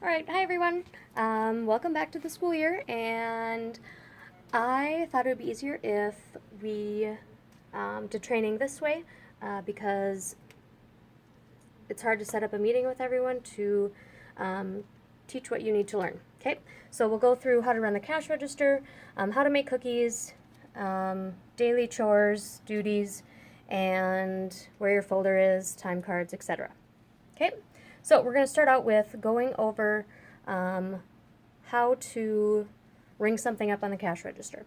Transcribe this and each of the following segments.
Alright, hi everyone. Welcome back to the school year, and I thought it would be easier if we did training this way because it's hard to set up a meeting with everyone to teach what you need to learn. Okay, so we'll go through how to run the cash register, how to make cookies, daily chores, duties, and where your folder is, time cards, etc. Okay, so we're going to start out with going over how to ring something up on the cash register.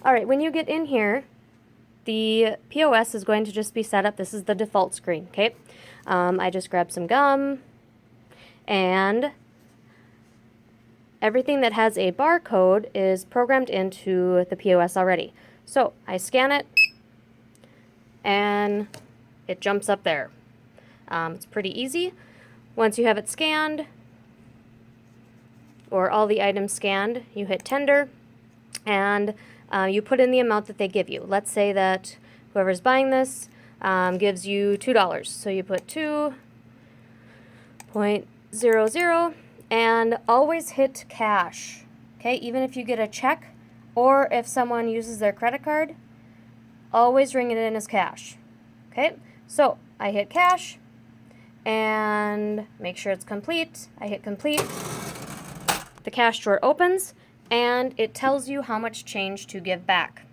All right, when you get in here, the POS is going to just be set up. This is the default screen, okay? I just grabbed some gum, and everything that has a barcode is programmed into the POS already. So I scan it, and it jumps up there. It's pretty easy. Once you have it scanned, or all the items scanned, you hit tender, and you put in the amount that they give you. Let's say that whoever's buying this gives you $2. So you put 2.00 and always hit cash. Okay, even if you get a check or if someone uses their credit card, always ring it in as cash. Okay, so I hit cash and make sure it's complete. I hit complete. The cash drawer opens and it tells you how much change to give back.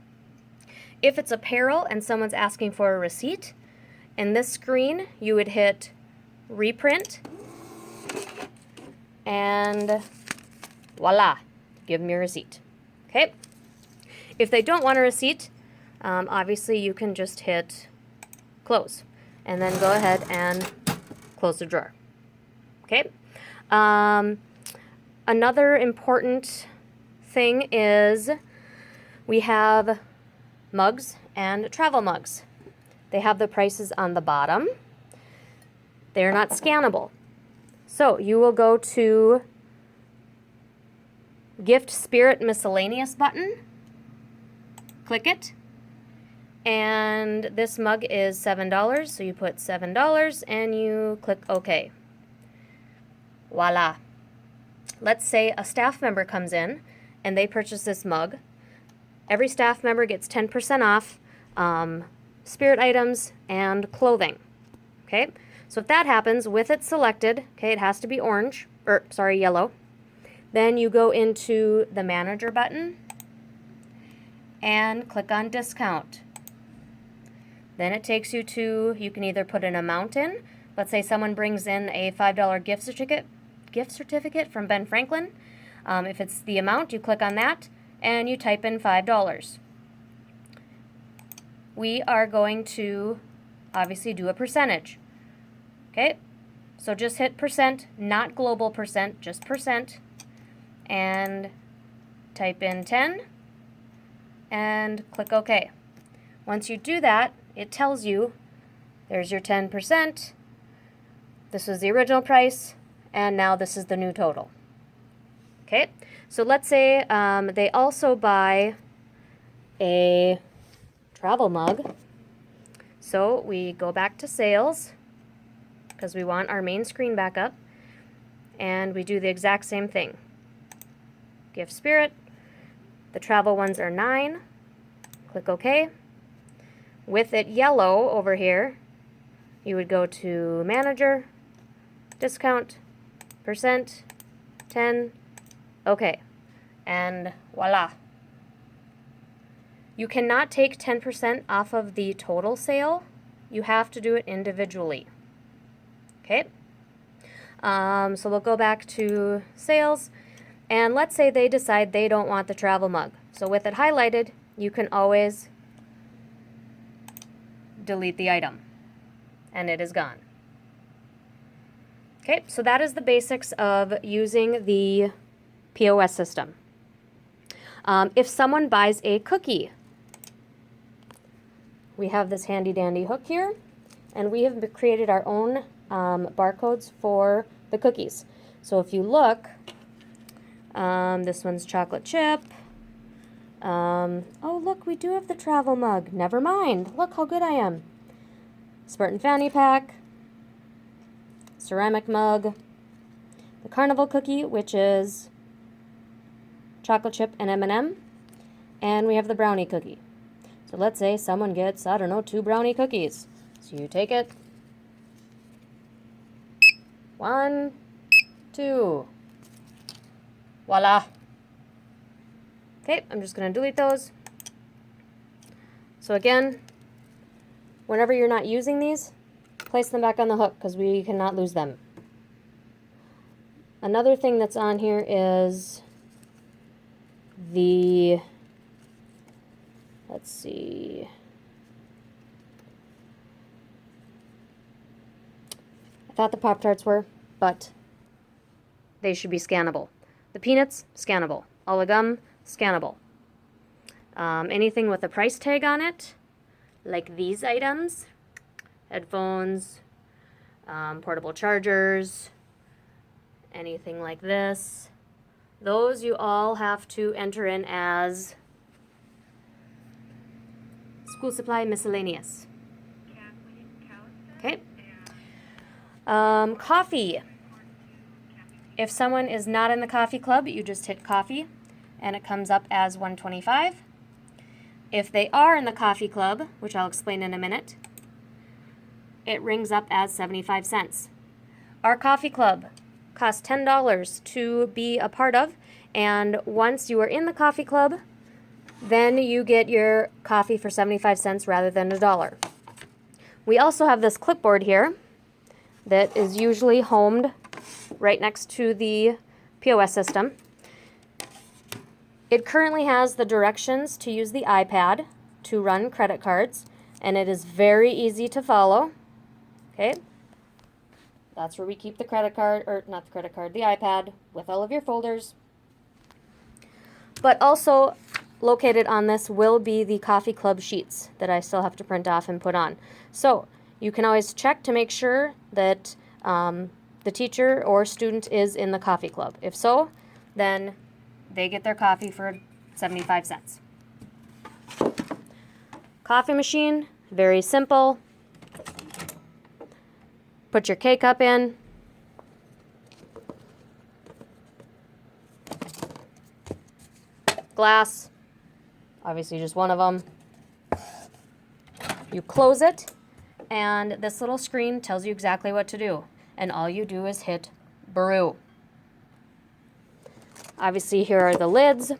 If it's apparel and someone's asking for a receipt, in this screen you would hit reprint and voila, give them your receipt. Okay. If they don't want a receipt, obviously you can just hit close and then go ahead and close the drawer. Okay. Another important thing is we have mugs and travel mugs. They have the prices on the bottom. They're not scannable. So you will go to Gift Spirit Miscellaneous button, click it, and this mug is $7, so you put $7 and you click OK. Voila. Let's say a staff member comes in and they purchase this mug. Every staff member gets 10% off spirit items and clothing. Okay, so if that happens with it selected, okay, it has to be orange, or sorry, yellow. Then you go into the manager button and click on discount. Then it takes you to, you can either put an amount in. Let's say someone brings in a $5 gift certificate from Ben Franklin. If it's the amount, you click on that and you type in $5. We are going to obviously do a percentage. Okay, so just hit percent, not global percent, just percent, and type in 10 and click OK. Once you do that, it tells you there's your 10%, this was the original price, and now this is the new total. Okay, so let's say they also buy a travel mug. So we go back to sales because we want our main screen back up, and we do the exact same thing. Gift Spirit, the travel ones are 9, click OK. With it yellow over here, you would go to manager, discount, percent, 10, OK, and voila. You cannot take 10% off of the total sale. You have to do it individually. Okay, so we'll go back to sales, and let's say they decide they don't want the travel mug. So with it highlighted, you can always delete the item, and it is gone. Okay, so that is the basics of using the POS system. If someone buys a cookie, we have this handy dandy hook here, and we have created our own barcodes for the cookies. So if you look, this one's chocolate chip. Oh, look, we do have the travel mug. Never mind. Look how good I am. Spartan fanny pack, ceramic mug, the carnival cookie, which is chocolate chip and M&M, and we have the brownie cookie. So let's say someone gets, I don't know, 2 brownie cookies. So you take it. 1, 2. Voila. Okay, I'm just going to delete those. So again, whenever you're not using these, place them back on the hook because we cannot lose them. Another thing that's on here is the, let's see, I thought the Pop-Tarts were, but they should be scannable. The peanuts, scannable. All the gum, scannable. Anything with a price tag on it, like these items, headphones, portable chargers, anything like this, those you all have to enter in as school supply miscellaneous. Okay. Coffee. If someone is not in the coffee club, you just hit coffee and it comes up as $1.25. If they are in the coffee club, which I'll explain in a minute, it rings up as 75 cents. Our coffee club costs $10 to be a part of, and once you are in the coffee club, then you get your coffee for 75 cents rather than $1. We also have this clipboard here that is usually homed right next to the POS system. It currently has the directions to use the iPad to run credit cards, and it is very easy to follow. Okay, that's where we keep the credit card, or not the credit card, the iPad with all of your folders. But also located on this will be the coffee club sheets that I still have to print off and put on. So you can always check to make sure that the teacher or student is in the coffee club. If so, then they get their coffee for 75 cents. Coffee machine, very simple. Put your K-cup in. Glass, obviously just one of them. You close it, and this little screen tells you exactly what to do. And all you do is hit brew. Obviously, here are the lids,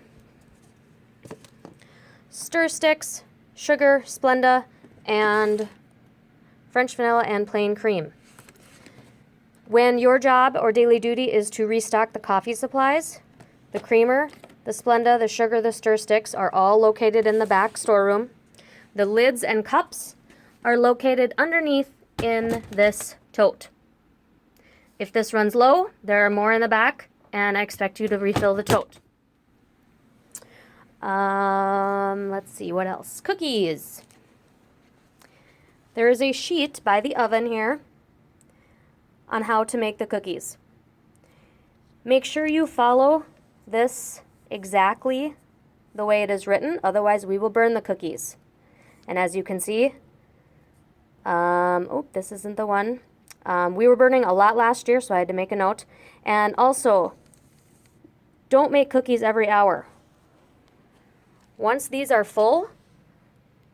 stir sticks, sugar, Splenda, and French vanilla and plain cream. When your job or daily duty is to restock the coffee supplies, the creamer, the Splenda, the sugar, the stir sticks are all located in the back storeroom. The lids and cups are located underneath in this tote. If this runs low, there are more in the back, and I expect you to refill the tote. Let's see, what else? Cookies. There is a sheet by the oven here on how to make the cookies. Make sure you follow this exactly the way it is written, otherwise we will burn the cookies. And as you can see, oh, this isn't the one. We were burning a lot last year, so I had to make a note. And also, don't make cookies every hour. Once these are full,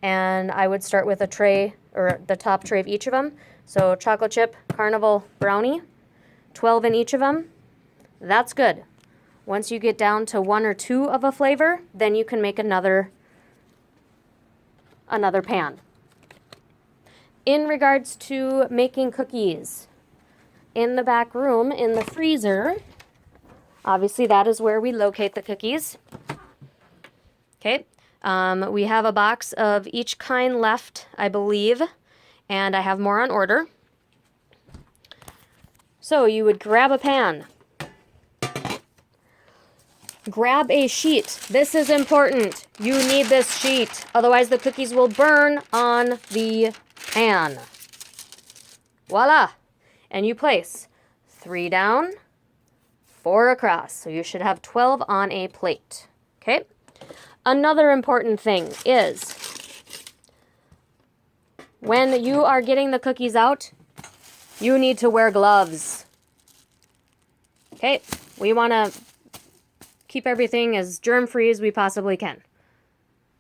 and I would start with a tray, or the top tray of each of them. So chocolate chip, carnival, brownie, 12 in each of them. That's good. Once you get down to 1 or 2 of a flavor, then you can make another pan. In regards to making cookies, in the back room, in the freezer, obviously that is where we locate the cookies. Okay, we have a box of each kind left, I believe, and I have more on order. So you would grab a pan. Grab a sheet. This is important. You need this sheet. Otherwise the cookies will burn on the pan. Voila. And you place 3 down, 4 across. So you should have 12 on a plate. Okay. Another important thing is when you are getting the cookies out, you need to wear gloves. Okay, we want to keep everything as germ-free as we possibly can.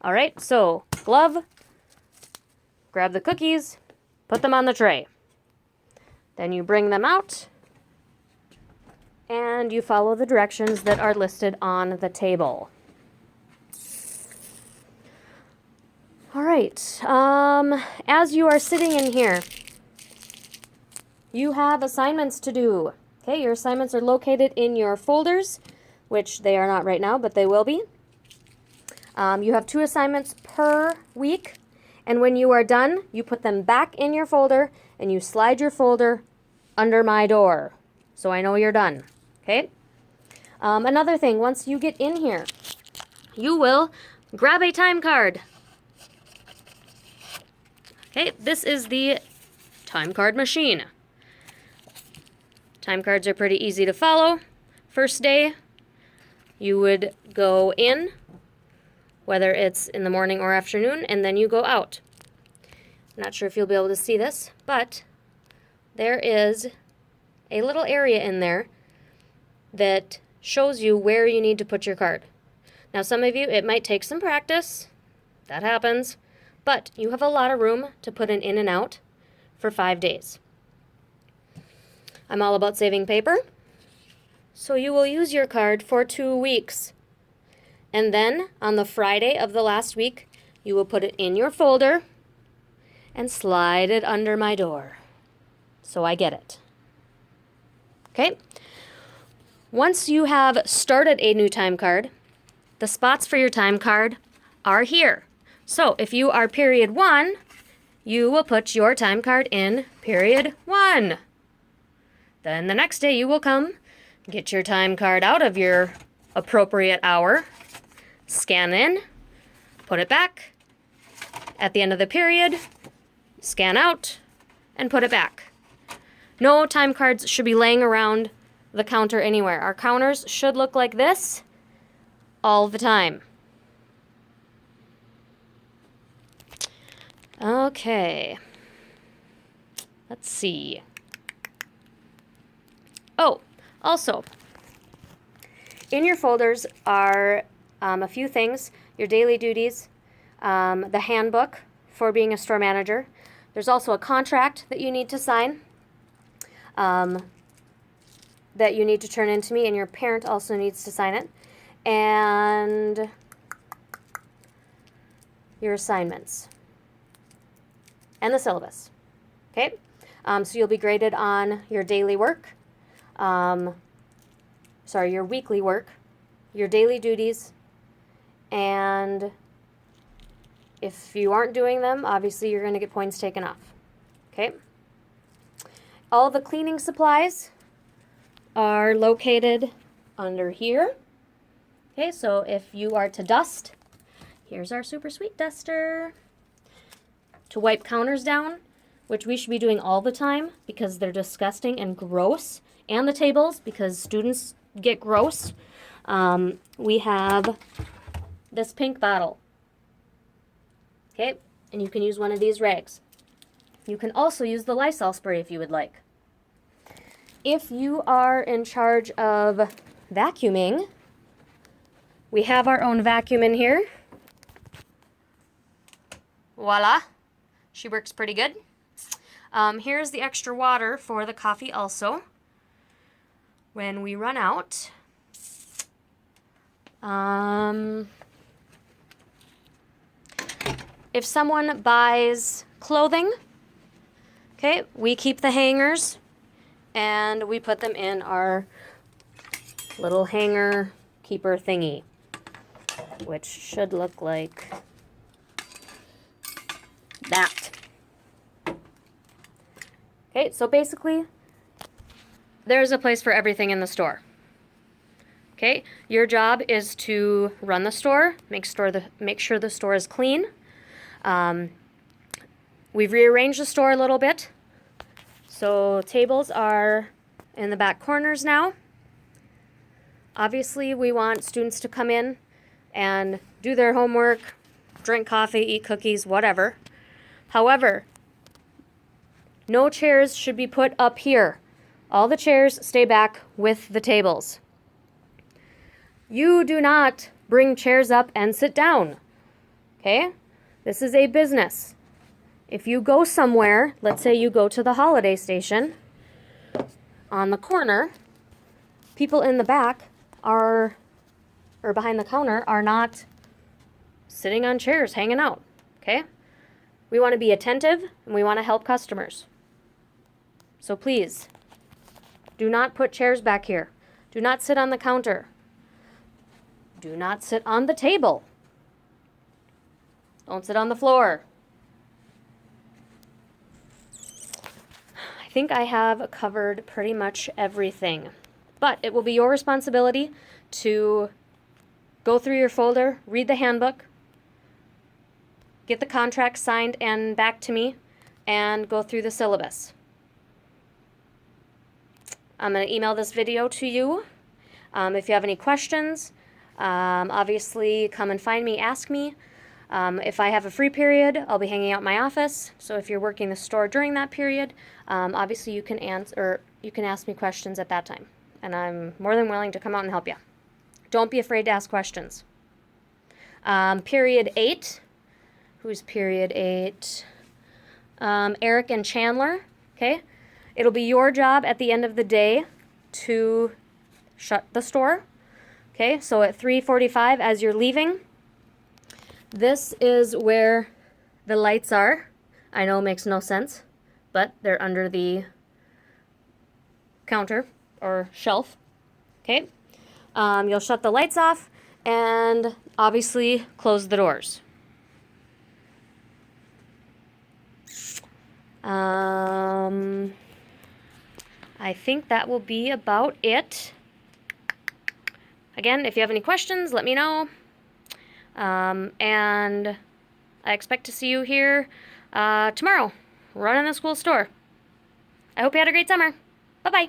All right, so glove, grab the cookies, put them on the tray. Then you bring them out, and you follow the directions that are listed on the table. All right, as you are sitting in here, you have assignments to do. Okay, your assignments are located in your folders, which they are not right now, but they will be. You have 2 assignments per week, and when you are done, you put them back in your folder, and you slide your folder under my door, so I know you're done. Okay? Another thing, once you get in here, you will grab a time card. Okay, this is the time card machine. Time cards are pretty easy to follow. First day, you would go in, whether it's in the morning or afternoon, and then you go out. Not sure if you'll be able to see this, but there is a little area in there that shows you where you need to put your card. Now, some of you, it might take some practice. That happens. But you have a lot of room to put an in and out for 5 days. I'm all about saving paper. So you will use your card for 2 weeks. And then on the Friday of the last week, you will put it in your folder and slide it under my door. So I get it. Okay? Once you have started a new time card, the spots for your time card are here. So if you are period 1, you will put your time card in period 1. Then the next day you will come, get your time card out of your appropriate hour, scan in, put it back. At the end of the period, scan out, and put it back. No time cards should be laying around the counter anywhere. Our counters should look like this all the time. Okay. Let's see. Oh, also, in your folders are a few things. Your daily duties, the handbook for being a store manager. There's also a contract that you need to sign that you need to turn in to me, and your parent also needs to sign it. And your assignments. And the syllabus. Okay? So you'll be graded on your daily work. Your weekly work, your daily duties, and if you aren't doing them, obviously you're going to get points taken off. Okay? All the cleaning supplies are located under here. Okay, so if you are to dust, here's our super sweet duster. To wipe counters down, which we should be doing all the time because they're disgusting and gross, and the tables because students get gross, we have this pink bottle. Okay, and you can use one of these rags. You can also use the Lysol spray if you would like. If you are in charge of vacuuming, we have our own vacuum in here. Voila. She works pretty good. Here's the extra water for the coffee also. When we run out, if someone buys clothing, okay, we keep the hangers and we put them in our little hanger keeper thingy, which should look like that. Okay, so basically, there's a place for everything in the store. Okay, your job is to run the store, make sure the store is clean. We've rearranged the store a little bit. So tables are in the back corners now. Obviously, we want students to come in and do their homework, drink coffee, eat cookies, whatever. However, No chairs should be put up here. All the chairs stay back with the tables. You do not bring chairs up and sit down. Okay? This is a business. If you go somewhere, let's say you go to the Holiday Station, on the corner, people in the back or behind the counter are not sitting on chairs, hanging out. Okay? We want to be attentive and we want to help customers. So please, do not put chairs back here. Do not sit on the counter. Do not sit on the table. Don't sit on the floor. I think I have covered pretty much everything. But it will be your responsibility to go through your folder, read the handbook, get the contract signed and back to me, and go through the syllabus. I'm going to email this video to you. If you have any questions, obviously come and find me, ask me. If I have a free period, I'll be hanging out in my office. So if you're working the store during that period, obviously you can ask me questions at that time. And I'm more than willing to come out and help you. Don't be afraid to ask questions. Period 8. Who's period 8? Eric and Chandler. Okay. It'll be your job at the end of the day to shut the store. Okay. So at 3:45 as you're leaving, this is where the lights are. I know it makes no sense, but they're under the counter or shelf. Okay. You'll shut the lights off and obviously close the doors. I think that will be about it. Again, if you have any questions, let me know. And I expect to see you here tomorrow, running the school store. I hope you had a great summer. Bye-bye.